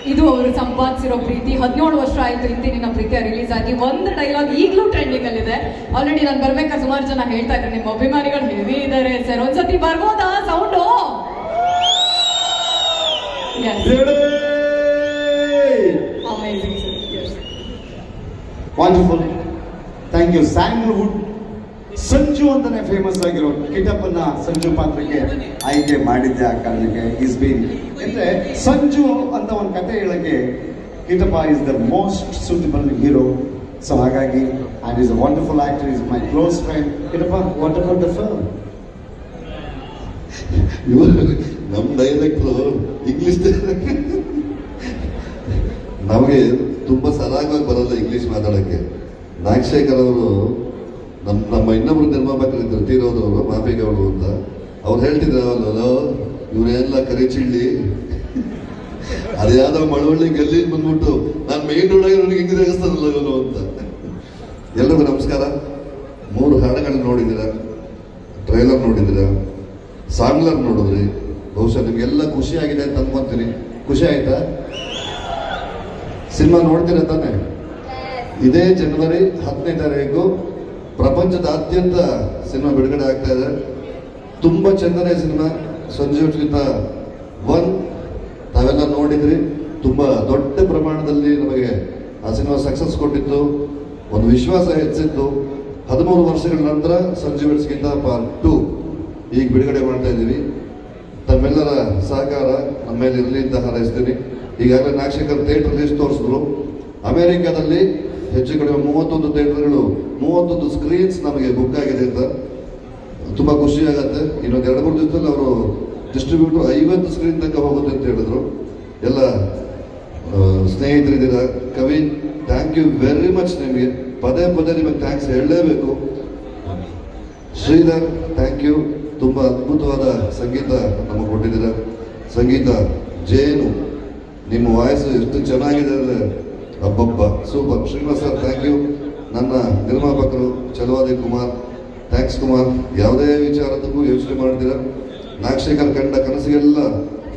ಇದು ಅವರು ಸಂಪಾದಿಸಿರೋ ಪ್ರೀತಿ. 17 ವರ್ಷ ಆಯ್ತು ಇಂತಿ ನಿನ್ನ ಪ್ರೀತಿಯ ರಿಲೀಸ್ ಆಗಿ. ಒಂದು ಡೈಲಾಗ್ ಈಗಲೂ ಟ್ರೆಂಡಿಂಗ್ ಅಲ್ಲಿದೆ. ಆಲ್ರೆಡಿ ನಾನು ಬರ್ಬೇಕಾದ್ರೆ ಸುಮಾರು ಜನ ಹೇಳ್ತಾ ಇದ್ದಾರೆ ನಿಮ್ಮ ಅಭಿಮಾನಿಗಳು ಹೆವಿ ಇದ್ದಾರೆ ಸರ್, ಒಂದ್ಸತಿ ಬರ್ಬೋದಾ sound? Amazing sir, wonderful. Thank you. Sandalwood Sanju ಅಂತಾನೆ ಫೇಮಸ್ ಆಗಿರೋ ಕಿಟಪ್ಪನ್ನ ಸಂಜು ಪಾತ್ರಕ್ಕೆ ಆಯ್ಕೆ ಮಾಡಿದ್ದೆ. ಆ ಕಾರಣಕ್ಕೆ ಈಸ್ ಬೀನ್ ಅಂದ್ರೆ ಸಂಜು ಅಂತ ಒಂದು ಕತೆ ಹೇಳಕ್ಕೆ Kitappa is the most suitable hero. So ಹಾಗಾಗಿ and is a wonderful actor, is my close friend. Kitappa, what about the film? ನಮ್ಮ ಡೈರೆಕ್ಟ್ರು ಇಂಗ್ಲಿಷ್ ನಮಗೆ ತುಂಬಾ ಸರಾಗವಾಗಿ ಬರಲ್ಲ ಇಂಗ್ಲಿಷ್ ಮಾತಾಡೋಕ್ಕೆ. ನಾಗಶೇಖರ್ ಅವರು ನಮ್ಮ ಇನ್ನೊಬ್ರು ನಿರ್ಮಾಪಕರಿದ್ರು, ತೀರೋದವರು ಮಾಫಿಗೌಡರು ಅಂತ. ಅವ್ರು ಹೇಳ್ತಿದ್ರು ಅವಲ್ಲ, ಇವರೆಲ್ಲ ಕರಿಚಿಳ್ಳಿ ಅದ್ಯಾವ್ದೋ ಮಳವಳ್ಳಿ ಗಲ್ಲಿ ಬಂದ್ಬಿಟ್ಟು ನಾನು ಮೇನ್ ರೋಡ್ ಆಗಿ ಹಿಂಗೆ ರೇಗಿಸ್ತಾನಲ್ಲ ಇವನು ಅಂತ. ಎಲ್ರಿಗೂ ನಮಸ್ಕಾರ. 3 ಹಾಡುಗಳನ್ನ ನೋಡಿದ್ದೀರಾ, ಟ್ರೈಲರ್ ನೋಡಿದ್ದೀರಾ, ಸಾಂಗ್ಲರ್ ನೋಡಿದ್ರಿ. ಬಹುಶಃ ನಿಮ್ಗೆಲ್ಲ ಖುಷಿ ಆಗಿದೆ ಅಂತ ಅನ್ಕೊಂತೀನಿ. ಖುಷಿ ಆಯ್ತಾ? ಸಿನಿಮಾ ನೋಡ್ತೀರಾ ತಾನೆ? ಇದೇ ಜನವರಿ 10ನೇ ತಾರೀಕು ಪ್ರಪಂಚದಾದ್ಯಂತ ಸಿನಿಮಾ ಬಿಡುಗಡೆ ಆಗ್ತಾ ಇದೆ. ತುಂಬಾ ಚೆಂದನೇ ಸಿನಿಮಾ. ಸಂಜೀವ್ಗಿಂತ 1 ತಾವೆಲ್ಲ ನೋಡಿದ್ರಿ. ತುಂಬಾ ದೊಡ್ಡ ಪ್ರಮಾಣದಲ್ಲಿ ನಮಗೆ ಆ ಸಿನಿಮಾ ಸಕ್ಸಸ್ ಕೊಟ್ಟಿತ್ತು, ಒಂದು ವಿಶ್ವಾಸ ಹೆಚ್ಚಿತ್ತು. 13 ವರ್ಷಗಳ ನಂತರ ಸಂಜೀವ್ಗಿಂತ ಪಾರ್ಟ್ 2 ಈಗ ಬಿಡುಗಡೆ ಮಾಡ್ತಾ ಇದ್ದೀವಿ. ತಮ್ಮೆಲ್ಲರ ಸಹಕಾರ ನಮ್ಮ ಮೇಲೆ ಇರಲಿ ಅಂತ ಹಾರೈಸ್ತೀನಿ. ಈಗಾಗಲೇ ನಾಗಶೇಖರ್ ಥಿಯೇಟರ್ ಲಿಸ್ಟ್ ತೋರಿಸಿದ್ರು. ಅಮೆರಿಕಾದಲ್ಲಿ ಹೆಚ್ಚು ಕಡಿಮೆ 31 ಥಿಯೇಟರ್ಗಳು, 31 ಸ್ಕ್ರೀನ್ಸ್ ನಮಗೆ ಬುಕ್ ಆಗಿದೆ ಅಂತ ತುಂಬಾ ಖುಷಿ ಆಗತ್ತೆ. ಇನ್ನೊಂದು 2-3 ದಿವಸದಲ್ಲಿ ಅವರು ಡಿಸ್ಟ್ರಿಬ್ಯೂಟರ್ 50 ಸ್ಕ್ರೀನ್ ತನಕ ಹೋಗುತ್ತೆ ಅಂತ ಹೇಳಿದ್ರು. ಎಲ್ಲ ಸ್ನೇಹಿತರಿದ್ದೀರಾ. ಕವಿ, ಥ್ಯಾಂಕ್ ಯು ವೆರಿ ಮಚ್. ನಿಮಗೆ ಪದೇ ಪದೇ ನಿಮಗೆ ಥ್ಯಾಂಕ್ಸ್ ಹೇಳಲೇಬೇಕು. Sridhar, thank you. ತುಂಬಾ ಅದ್ಭುತವಾದ ಸಂಗೀತ ನಮಗೆ ಕೊಟ್ಟಿದ್ದೀರಾ. ಸಂಗೀತ ಜೇನು, ನಿಮ್ಮ ವಾಯ್ಸ್ ಎಷ್ಟು ಚೆನ್ನಾಗಿದೆ ಅಂದರೆ ಅಬ್ಬಬ್ಬ, super. Srinivas sir, thank you. ನನ್ನ ನಿರ್ಮಾಪಕರು ಚಲವಾದಿ ಕುಮಾರ್, ಥ್ಯಾಂಕ್ಸ್ ಕುಮಾರ್. ಯಾವುದೇ ವಿಚಾರದಕ್ಕೂ ಯೋಚನೆ ಮಾಡಿದ್ದೀರಾ. ನಾಗಶೇಖರ್ ಕಂಡ ಕನಸಿಗೆಲ್ಲ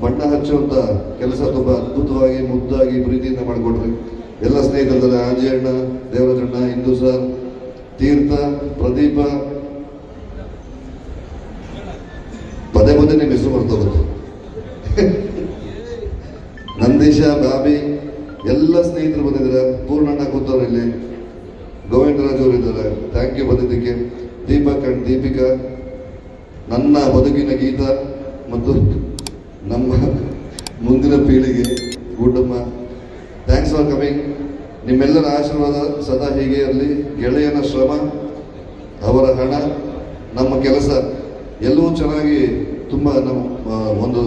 ಬಣ್ಣ ಹಚ್ಚುವಂಥ ಕೆಲಸ ತುಂಬ ಅದ್ಭುತವಾಗಿ, ಮುದ್ದಾಗಿ, ಪ್ರೀತಿಯಿಂದ ಮಾಡಿಕೊಡ್ರಿ. ಎಲ್ಲ ಸ್ನೇಹಿತರಿದ್ದಾರೆ, ಆಂಜಯಣ್ಣ, ದೇವರಾಜಣ್ಣ, ಇಂದು ಸರ್, ತೀರ್ಥ, ಪ್ರದೀಪ. ಪದೇ ಪದೇ ನಿಮ್ಮ ಹೆಸರು ಬರ್ತೋಗುತ್ತೆ. ನಂದೀಶ, ಬಾಬಿ, ಎಲ್ಲ ಸ್ನೇಹಿತರು ಬಂದಿದ್ದಾರೆ. ಪೂರ್ಣಣ್ಣ ಕೂತವ್ರು ಇಲ್ಲಿ, ಗೋವಿಂದರಾಜ್ ಅವರು ಇದ್ದಾರೆ. ಥ್ಯಾಂಕ್ ಯು ಬಂದಿದ್ದಕ್ಕೆ. ದೀಪಕ್ ಅಂಡ್ ದೀಪಿಕಾ, ನನ್ನ ಬದುಕಿನ ಗೀತ ಮತ್ತು ನಮ್ಮ ಮುಂದಿನ ಪೀಳಿಗೆ ಗುಡ್ಡಮ್ಮ, ಥ್ಯಾಂಕ್ಸ್ ಫಾರ್ ಕಮಿಂಗ್. ನಿಮ್ಮೆಲ್ಲರ ಆಶೀರ್ವಾದ ಸದಾ ಹೀಗೆ ಇರಲಿ. ಗೆಳೆಯನ ಶ್ರಮ, ಅವರ ಹಣ, ನಮ್ಮ ಕೆಲಸ ಎಲ್ಲವೂ ಚೆನ್ನಾಗಿ ತುಂಬ ನಮ್ಮ ಒಂದು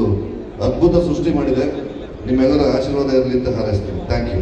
ಅದ್ಭುತ ಸೃಷ್ಟಿ ಮಾಡಿದೆ. ನಿಮ್ಮೆಲ್ಲರ ಆಶೀರ್ವಾದ ಇರಲಿ ಅಂತ ಹಾರೈಸ್ತೀನಿ. Thank you.